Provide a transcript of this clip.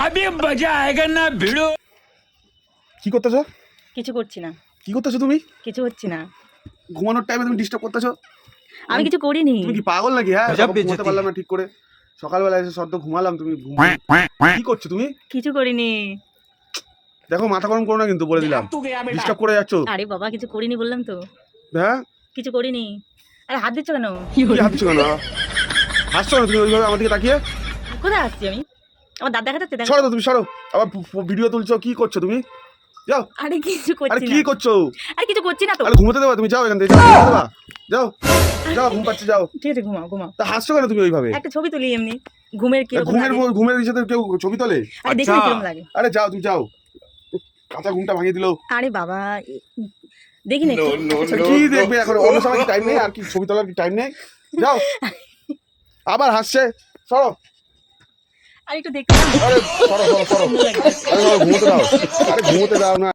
अभी मजा आएगा ना भिड़ो। কি করতেছো? কিছু করছি না, কি করতেছো তুমি? কিছু হচ্ছে না। ঘুমানোর টাইমে তুমি ডিস্টার্ব করতেছো? আমি কিছু করিনি। তুমি কি পাগল নাকি? হ্যাঁ, গজব ঘুমাতে বেজ্জতি। পারলাম না ঠিক করে। সকালবেলা এসে সদ্য ঘুমালাম, তুমি কি করছো তুমি? কিছু করিনি। দেখো মাথা গরম করো না কিন্তু, বলে দিলাম। ডিস্টার্ব করে যাচ্ছো। আরে বাবা কিছু করিনি বললাম তো, হ্যাঁ, কিছু করিনি। আরে হাত দিচ্ছ কেন? কি হাসছো কেন? হাসছো না তুমি ওইভাবে আমার দিকে তাকিয়ে? কোথায় আসছি আমি? আমার দাঁত দেখা যাচ্ছে? সরো তো তুমি, সরো। আবার ভিডিও তুলছো, কি করছো তুমি? যাও। আরে কিছু আরে করছি কি না। করছো? আরে কিছু করছি না তো। আরে ঘুমোতে দেবা? তুমি যাও এখান থেকে, যাও, ঘুমোতে দেবা? যাও যাও, ঘুম পাচ্ছে, যাও। ঠিক আছে ঘুমাও ঘুমাও। তা হাসছো কেন তুমি ওইভাবে? একটা ছবি তুলি এমনি ঘুমের কি ঘুমের সাথে কেউ ছবি তোলে? আরে দেখি আচ্ছা। কিরকম লাগে। আরে যাও, তুমি যাও। কাঁচা ঘুমটা ভাঙিয়ে দিলো। আরে বাবা দেখি না আচ্ছা, কি দেখবে এখন? অন্য সময় কি টাইম নেই? আর কি ছবি তোলার কি টাইম নেই? যাও। আবার হাসছে। সরো। আর একটু দেখতে আরে সরো সরো সরো। আরে ঘুমোতে দাও। আরে ঘুমোতে দাও না।